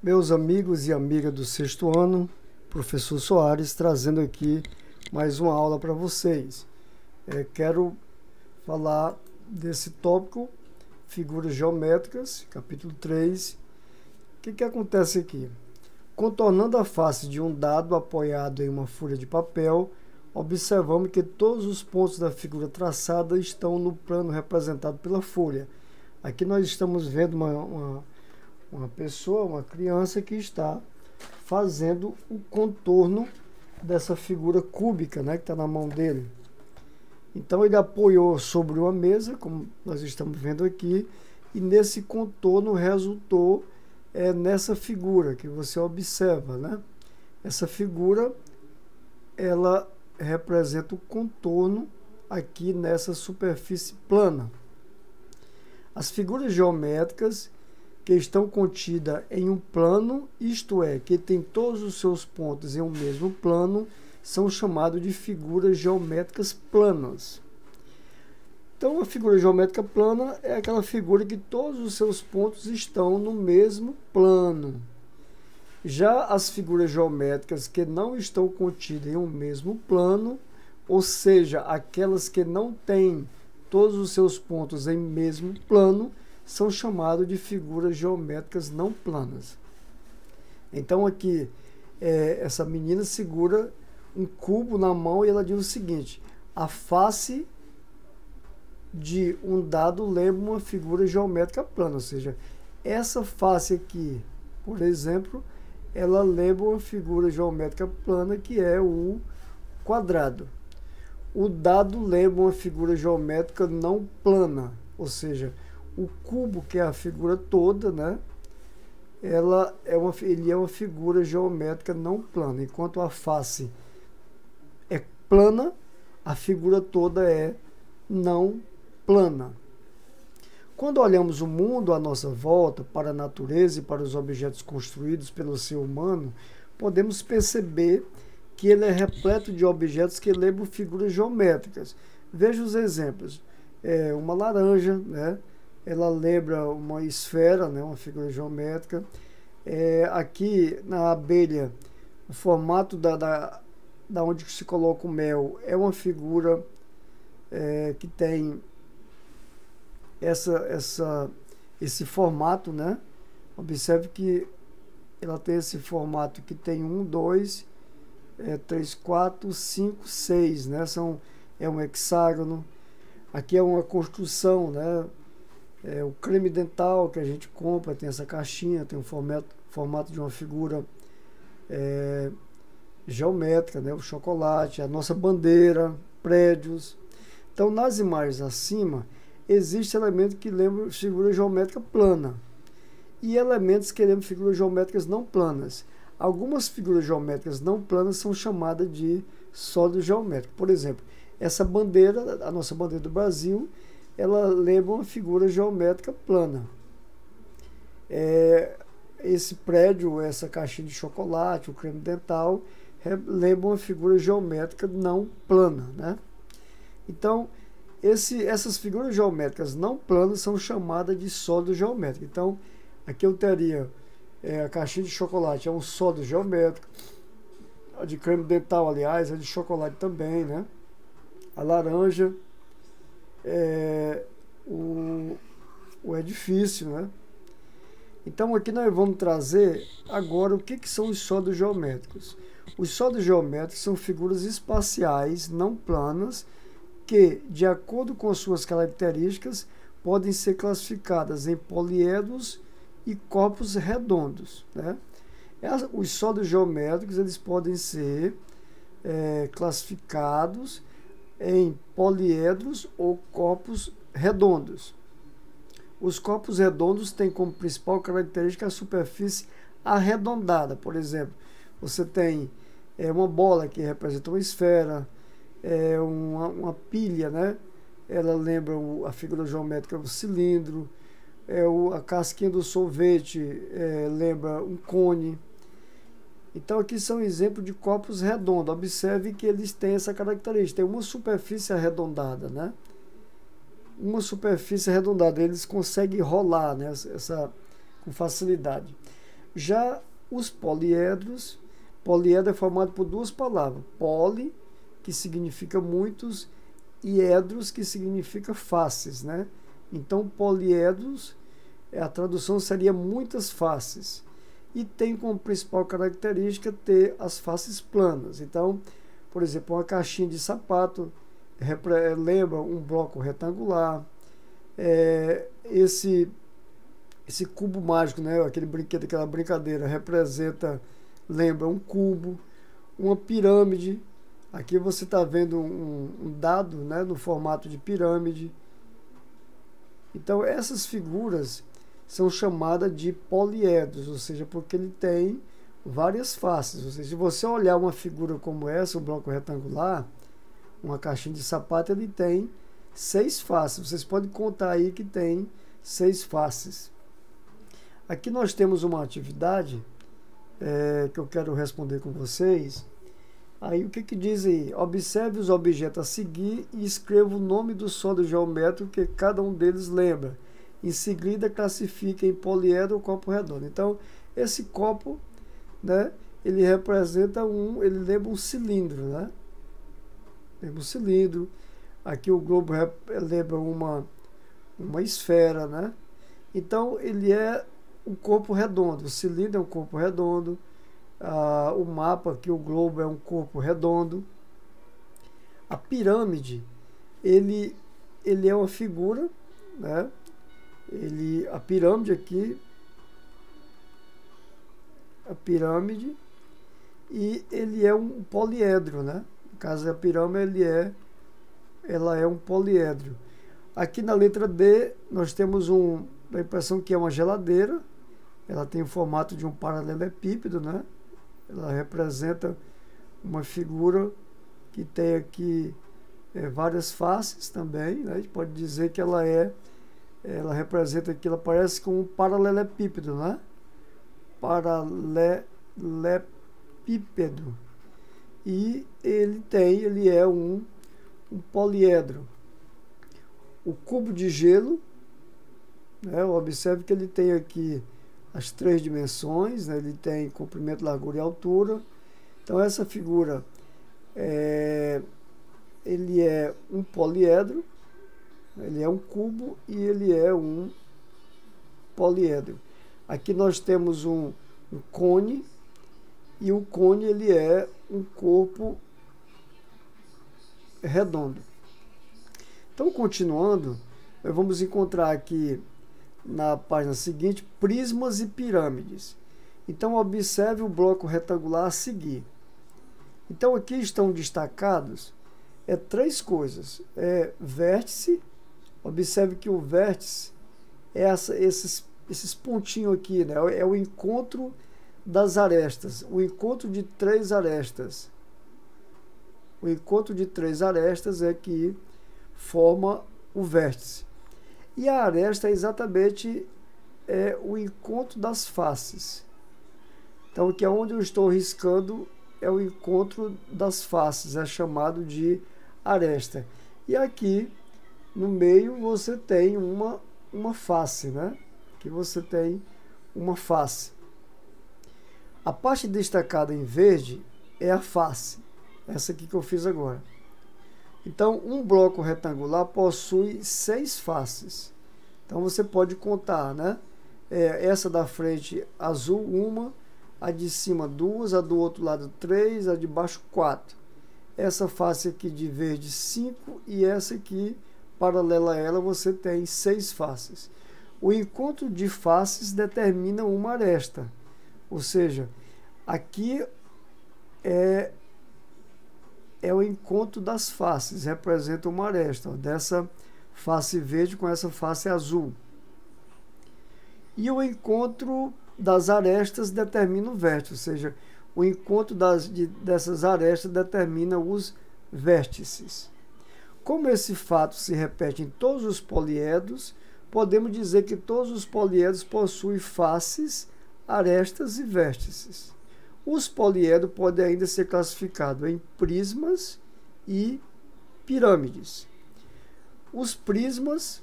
Meus amigos e amigas do sexto ano, professor Soares trazendo aqui mais uma aula para vocês. Quero falar desse tópico, figuras geométricas, capítulo 3. O que acontece aqui? Contornando a face de um dado apoiado em uma folha de papel, observamos que todos os pontos da figura traçada estão no plano representado pela folha. Aqui nós estamos vendo uma pessoa, uma criança que está fazendo o contorno dessa figura cúbica, né, que está na mão dele. Então ele apoiou sobre uma mesa, como nós estamos vendo aqui, e nesse contorno resultou nessa figura que você observa, né? Essa figura, ela representa o contorno aqui nessa superfície plana. As figuras geométricas que estão contidas em um plano, isto é, que tem todos os seus pontos em um mesmo plano, são chamados de figuras geométricas planas. Então, a figura geométrica plana é aquela figura que todos os seus pontos estão no mesmo plano. Já as figuras geométricas que não estão contidas em um mesmo plano, ou seja, aquelas que não têm todos os seus pontos em mesmo plano, são chamadas de figuras geométricas não planas. Então aqui, essa menina segura um cubo na mão e ela diz o seguinte: a face de um dado lembra uma figura geométrica plana, ou seja, essa face aqui, por exemplo, ela lembra uma figura geométrica plana que é o quadrado. O dado lembra uma figura geométrica não plana, ou seja, o cubo, que é a figura toda, né? Ele é uma figura geométrica não plana. Enquanto a face é plana, a figura toda é não plana. Quando olhamos o mundo à nossa volta, para a natureza e para os objetos construídos pelo ser humano, podemos perceber que ele é repleto de objetos que lembram figuras geométricas. Veja os exemplos. Uma laranja, né? Ela lembra uma esfera, né? Uma figura geométrica. Aqui na abelha, o formato da onde se coloca o mel é uma figura que tem esse formato, né? Observe que ela tem esse formato que tem 1, 2, 3, 4, 5, 6, né? É um hexágono. Aqui é uma construção, né? O creme dental que a gente compra tem essa caixinha, tem um formato de uma figura geométrica, né? O chocolate, a nossa bandeira, prédios. Então, nas imagens acima, existem elementos que lembram figura geométrica plana e elementos que lembram figuras geométricas não planas. Algumas figuras geométricas não planas são chamadas de sólido geométrico. Por exemplo, essa bandeira, a nossa bandeira do Brasil, ela lembra uma figura geométrica plana. Esse prédio, essa caixinha de chocolate, o creme dental, lembra uma figura geométrica não plana, né? Então, essas figuras geométricas não planas são chamadas de sólido geométrico. Então, aqui eu teria a caixinha de chocolate, é um sólido geométrico. A de creme dental, aliás, é de chocolate também, né? A laranja o edifício, né? Então aqui nós vamos trazer agora o que são os sólidos geométricos. Os sólidos geométricos são figuras espaciais não planas que, de acordo com suas características, podem ser classificadas em poliedros e corpos redondos, né? Os sólidos geométricos eles podem ser classificados em poliedros ou corpos redondos. Os corpos redondos têm como principal característica a superfície arredondada. Por exemplo, você tem uma bola que representa uma esfera, uma pilha, né? Ela lembra a figura geométrica do cilindro, a casquinha do sorvete lembra um cone. Então aqui são exemplos de corpos redondos. Observe que eles têm essa característica. Tem uma superfície arredondada, né? Uma superfície arredondada. Eles conseguem rolar, né? Com facilidade. Já os poliedros, poliedro é formado por duas palavras, poli, que significa muitos, e edros, que significa faces, né? Então, poliedros, a tradução seria muitas faces. E tem como principal característica ter as faces planas. Então, por exemplo, uma caixinha de sapato lembra um bloco retangular. Esse cubo mágico, né? Aquele brinquedo, aquela brincadeira, lembra um cubo. Uma pirâmide. Aqui você está vendo um dado, né, no formato de pirâmide. Então, essas figuras são chamadas de poliedros, ou seja, porque ele tem várias faces. Ou seja, se você olhar uma figura como essa, um bloco retangular, uma caixinha de sapato, ele tem 6 faces. Vocês podem contar aí que tem 6 faces. Aqui nós temos uma atividade que eu quero responder com vocês. Aí o que diz aí? Observe os objetos a seguir e escreva o nome do sólido geométrico que cada um deles lembra. Em seguida, classifique em poliedro ou copo redondo. Então, esse copo, né, ele representa ele lembra um cilindro, né? Lembra um cilindro. Aqui o globo lembra uma esfera, né? Então, ele é um corpo redondo. O cilindro é um corpo redondo. O mapa aqui, o globo, é um corpo redondo. A pirâmide, ele é uma figura, né? A pirâmide aqui, e ele é um poliedro, né? No caso da pirâmide, ela é um poliedro. Aqui na letra D, nós temos a impressão que é uma geladeira. Ela tem o formato de um paralelepípedo, né? Ela representa uma figura que tem aqui várias faces também, né? A gente pode dizer que ela representa aqui, ela parece com um paralelepípedo, né? Paralelepípedo. E ele é um poliedro. O cubo de gelo, né? Observe que ele tem aqui as 3 dimensões, né? Ele tem comprimento, largura e altura. Então essa figura ele é um poliedro, ele é um cubo e ele é um poliedro. Aqui nós temos um cone, e o cone ele é um corpo redondo. Então, continuando, nós vamos encontrar aqui na página seguinte prismas e pirâmides. Então, observe o bloco retangular a seguir. Então, aqui estão destacados 3 coisas. Vértice. Observe que o vértice é esses pontinhos aqui, né? É o encontro das arestas, o encontro de 3 arestas. O encontro de 3 arestas é que forma o vértice. E a aresta é exatamente o encontro das faces. Então, aqui é onde eu estou riscando, é o encontro das faces, é chamado de aresta. E aqui no meio você tem uma face, né? Aqui você tem uma face. A parte destacada em verde é a face, essa aqui que eu fiz agora. Então, um bloco retangular possui 6 faces. Então, você pode contar, né? Essa da frente azul, 1, a de cima 2, a do outro lado 3, a de baixo 4. Essa face aqui de verde 5 e essa aqui, paralela a ela, você tem 6 faces. O encontro de faces determina uma aresta. Ou seja, aqui é o encontro das faces, representa uma aresta, ó, dessa face verde com essa face azul. E o encontro das arestas determina o vértice, ou seja, o encontro dessas arestas determina os vértices. Como esse fato se repete em todos os poliedros, podemos dizer que todos os poliedros possuem faces, arestas e vértices. Os poliedros podem ainda ser classificados em prismas e pirâmides. Os prismas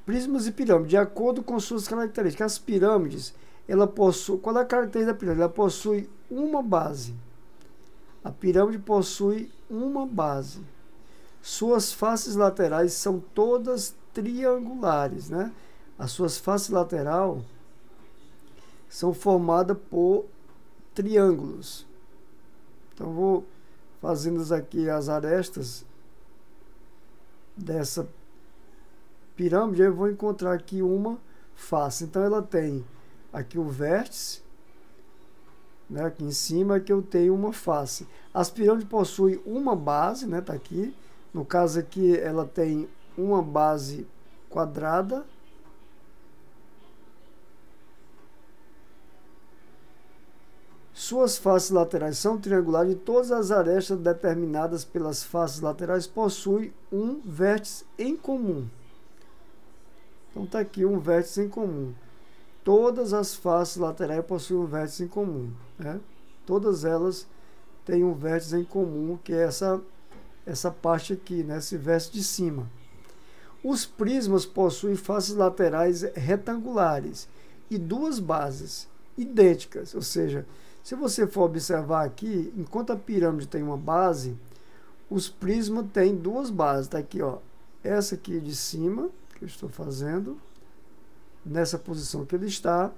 Prismas e pirâmides, de acordo com suas características. As pirâmides, ela possui, qual é a característica da pirâmide? Ela possui uma base. A pirâmide possui uma base. Suas faces laterais são todas triangulares, né? As suas faces laterais são formadas por triângulos. Então, vou fazendo aqui as arestas dessa pirâmide, eu vou encontrar aqui uma face. Então, ela tem aqui o vértice, né? Aqui em cima aqui eu tenho uma face. As pirâmides possuem uma base, né? Tá aqui. No caso aqui, ela tem uma base quadrada. Suas faces laterais são triangulares e todas as arestas determinadas pelas faces laterais possuem um vértice em comum. Então está aqui um vértice em comum. Todas as faces laterais possuem um vértice em comum, né? Todas elas têm um vértice em comum, que é essa parte aqui, né? Esse vértice de cima. Os prismas possuem faces laterais retangulares e duas bases idênticas, ou seja, se você for observar aqui, enquanto a pirâmide tem uma base, os prismas têm duas bases. Está aqui, ó, essa aqui de cima, que eu estou fazendo, nessa posição que ele está,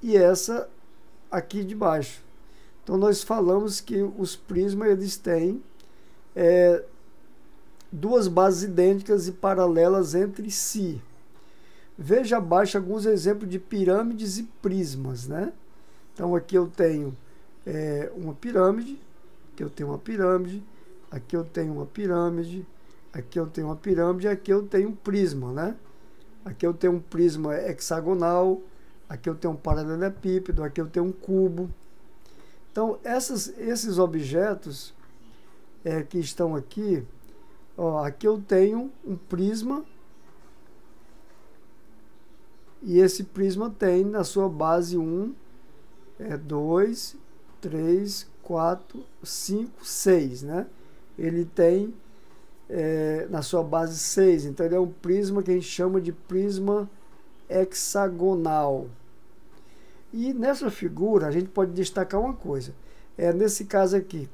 e essa aqui de baixo. Então, nós falamos que os prismas eles têm duas bases idênticas e paralelas entre si. Veja abaixo alguns exemplos de pirâmides e prismas, né? Então, aqui eu tenho uma pirâmide, aqui eu tenho uma pirâmide, aqui eu tenho uma pirâmide, aqui eu tenho uma pirâmide, e aqui eu tenho um prisma, né? Aqui eu tenho um prisma hexagonal, aqui eu tenho um paralelepípedo, aqui eu tenho um cubo. Então, esses objetos que estão aqui, ó, aqui eu tenho um prisma, e esse prisma tem na sua base 2, 3, 4, 5, 6, né? Ele tem na sua base 6, então ele é um prisma que a gente chama de prisma hexagonal. E nessa figura a gente pode destacar uma coisa, nesse caso aqui,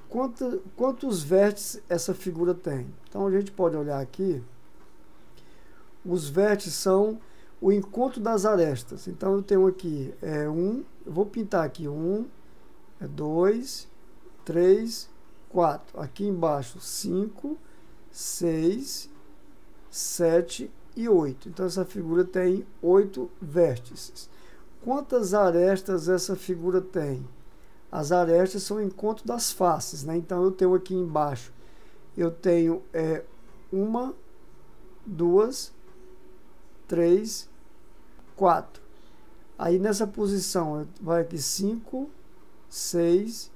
quantos vértices essa figura tem? Então a gente pode olhar aqui, os vértices são o encontro das arestas. Então eu tenho aqui eu vou pintar aqui 2, 3, 4. Aqui embaixo 5, 6, 7 e 8. Então essa figura tem 8 vértices. Quantas arestas essa figura tem? As arestas são o encontro das faces, né? Então eu tenho aqui embaixo, eu tenho 1, 2, 3, 4. Aí nessa posição vai aqui 5, 6,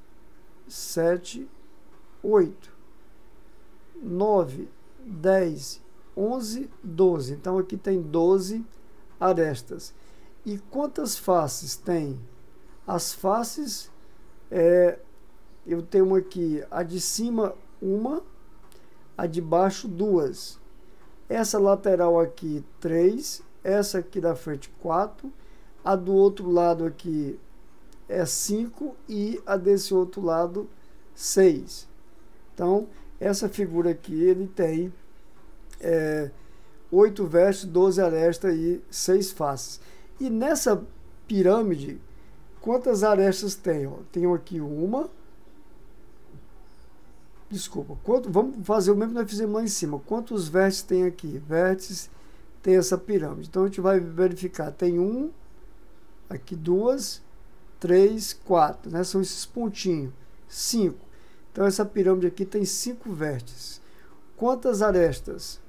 7, 8, 9, 10, 11, 12. Então aqui tem 12 arestas. E quantas faces tem? As faces, eu tenho aqui a de cima 1, a de baixo 2. Essa lateral aqui 3, essa aqui da frente 4, a do outro lado aqui 5 e a desse outro lado 6. Então, essa figura aqui, ele tem 8 vértices, 12 arestas e 6 faces. E nessa pirâmide, quantas arestas tem? Ó, tenho aqui vamos fazer o mesmo que nós fizemos lá em cima. Quantos vértices tem aqui? Vértices tem essa pirâmide. Então, a gente vai verificar. Tem aqui 2, 3, 4, né? São esses pontinhos. 5. Então, essa pirâmide aqui tem 5 vértices. Quantas arestas?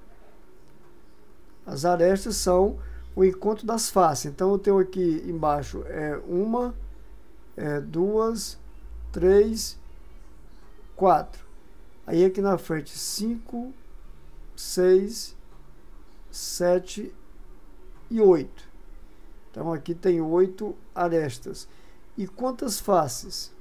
As arestas são o encontro das faces. Então, eu tenho aqui embaixo 1, 2, 3, 4. Aí aqui na frente 5, 6, 7 e 8. Então aqui tem 8 arestas. E quantas faces?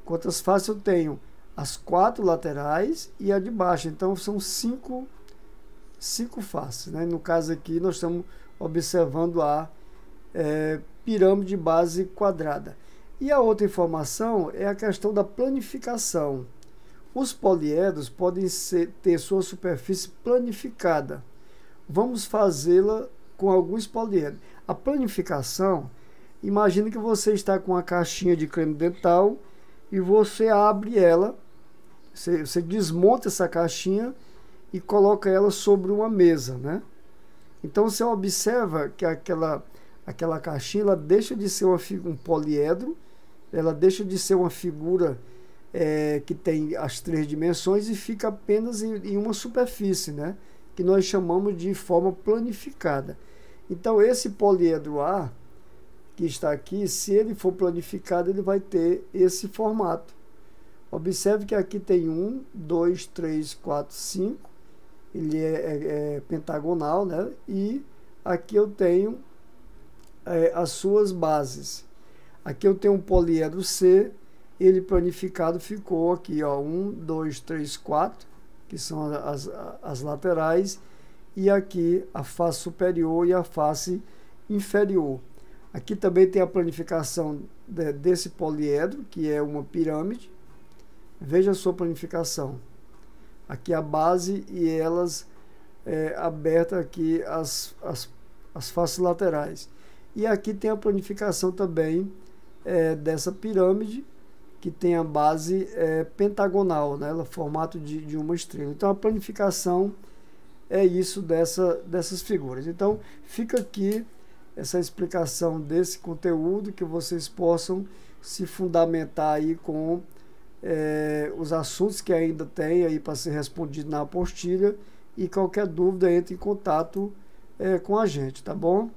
Quantas faces eu tenho? As 4 laterais e a de baixo. Então são 5 5 faces, né? No caso aqui nós estamos observando a pirâmide base quadrada. E a outra informação é a questão da planificação. Os poliedros podem ter sua superfície planificada. Vamos fazê-la com alguns poliedros. A planificação, imagine que você está com uma caixinha de creme dental e você abre ela, você desmonta essa caixinha e coloca ela sobre uma mesa, né? Então você observa que aquela caixinha ela deixa de ser um poliedro, ela deixa de ser uma figura que tem as 3 dimensões e fica apenas em uma superfície, né? Que nós chamamos de forma planificada. Então esse poliedro A que está aqui, se ele for planificado, ele vai ter esse formato. Observe que aqui tem 1, 2, 3, 4, 5. Ele é pentagonal, né? E aqui eu tenho as suas bases. Aqui eu tenho um poliedro C, ele planificado ficou aqui, ó, 1, 2, 3, 4, que são as laterais, e aqui a face superior e a face inferior. Aqui também tem a planificação desse poliedro, que é uma pirâmide. Veja a sua planificação. Aqui a base e elas abertas aqui as faces laterais. E aqui tem a planificação também dessa pirâmide, que tem a base pentagonal, né? Ela formato de uma estrela. Então a planificação é isso dessas figuras. Então fica aqui essa explicação desse conteúdo, que vocês possam se fundamentar aí com os assuntos que ainda tem aí para ser respondido na apostila, e qualquer dúvida entre em contato com a gente, tá bom?